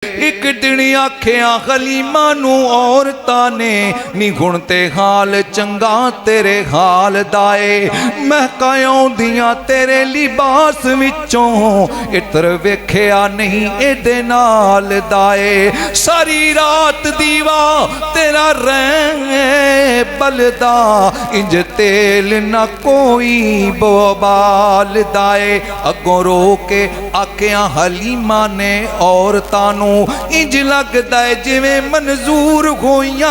एक दिन आख्या हलीमा नू औरतां ने नी हुण ते हाल चंगा तेरे हाल दाए महकां दियां तेरे लिबास विचों इतर वेख्या नहीं एदे नाल दाए सारी रात दीवा तेरा रह बलदा इंज तेल ना कोई बोबाल दाए अगों रो के आख्या हलीमा ने औरतां नू इंज लगदा है जिवें मंजूर होइयां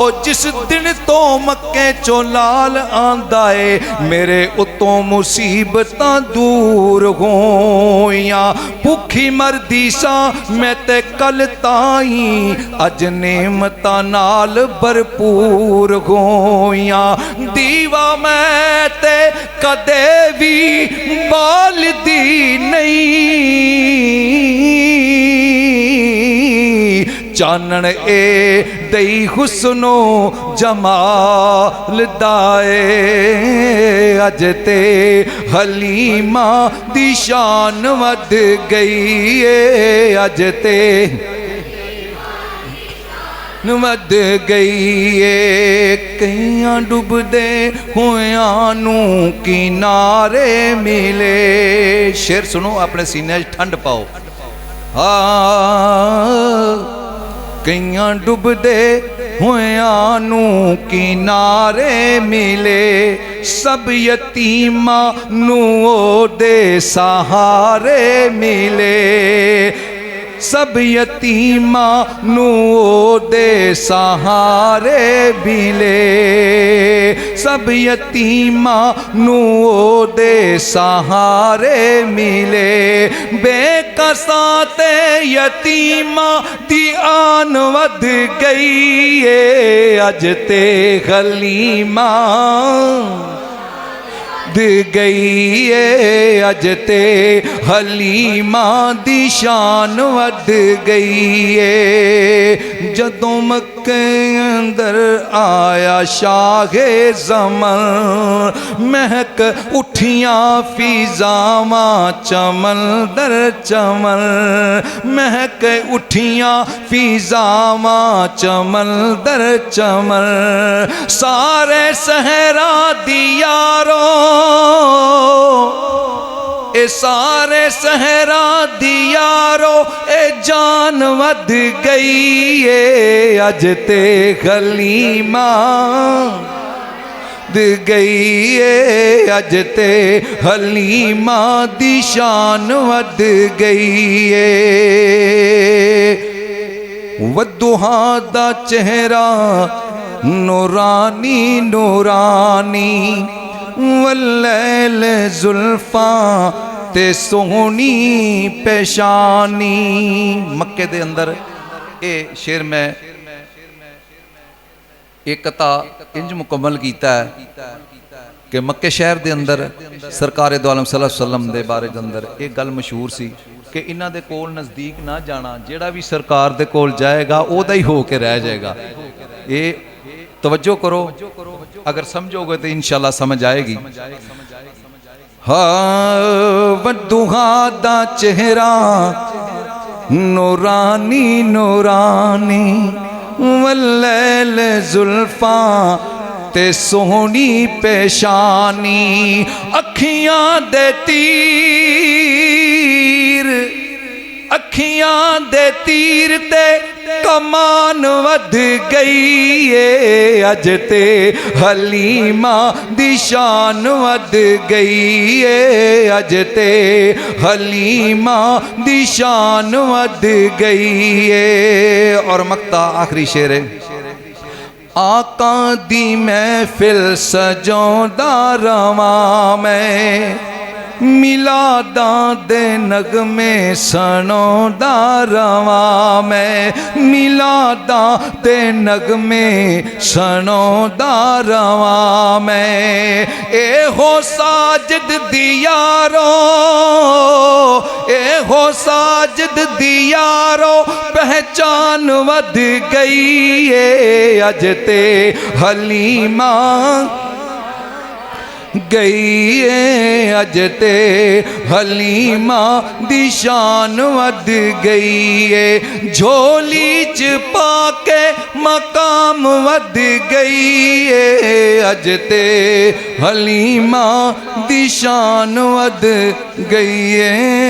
ओ जिस दिन तो मक्के चो लाल आंदा है मेरे उत्तों मुसीबतां दूर होइयां भुखी मरदी सा मैं ते कल ताई अज नेमतां नाल भरपूर होइयां दीवा मैं ते कदे भी बालदी नहीं चानन ए दई हुस्नो जमाल दाए अज ते हलीमा दी शान वध गई है अज ते वध गई है कईयां डुबदे होयां नू किनारे मिले शेर सुनो अपने सीने ठंड पाओ कईयां डुबदे होयां नू किनारे मिले सब यतीमां नू ओदे सहारे मिले सब यतीमां नू ओदे सहारे मिले सब यतीमां नू ओदे सहारे मिले बेकसां ते यतीमां दी आन वध गई है अज ते हलीमा गई है अज ते हलीमा दी शान वध गई है जदों मक्के अंदर आया शाहे ज़मन महक उठियां फिजावां चमन दर चमन महक उठियां फिजावां चमन दर चमन सारे सहरा दी यारो ए सारे सहरा दी यारो ए जान वध गई है अज ते हलीमा गई है अज ते हलीमा दी शान वध गई है वदुहा दा चेहरा नूरानी नूरानी वल्लैल जुल्फा ते सोहनी पेशानी मक्के दे अंदर ये शेर मैं एक कथा इंज मुकम्मल किया है कि मक्के शहर दे अंदर सरकार दो आलम सल्लल्लाहु अलैहि वसल्लम दे बारे दे अंदर एक गल मशहूर सी कि इन्हां दे कोल नज़दीक ना जाना जेड़ा भी सरकार दे कोल जाएगा ओदा ही हो के रह जाएगा ये तवज्जो करो अगर समझोगे तो इंशाल्लाह समझ आएगी हाँ वदुहा दा चेहरा नूरानी नूरानी वल्लैल जुल्फा ते सोहनी पेशानी अखियां दे तीर अखियां दे तीर ते कमान वध गई है अज ते हलीमा दी शान वध गई है अज ते हलीमा दी शान वध गई है और मक्ता आखिरी शेर है आका दी महफिल सजौंदा रवां मैं मिलादां दे नगमे सनौंदा रवां मैं मिलादां दे नगमे सनौंदा रवां मैं ए हो साजिद दी यारो ए हो साजिद दी यारो पहचान वध गई है अज ते हलीमा गई है, अज ते हलीमा दी शान वध गई है, झोली च पाके मकाम वध गई है, अज ते हलीमा दी शान वध गई है।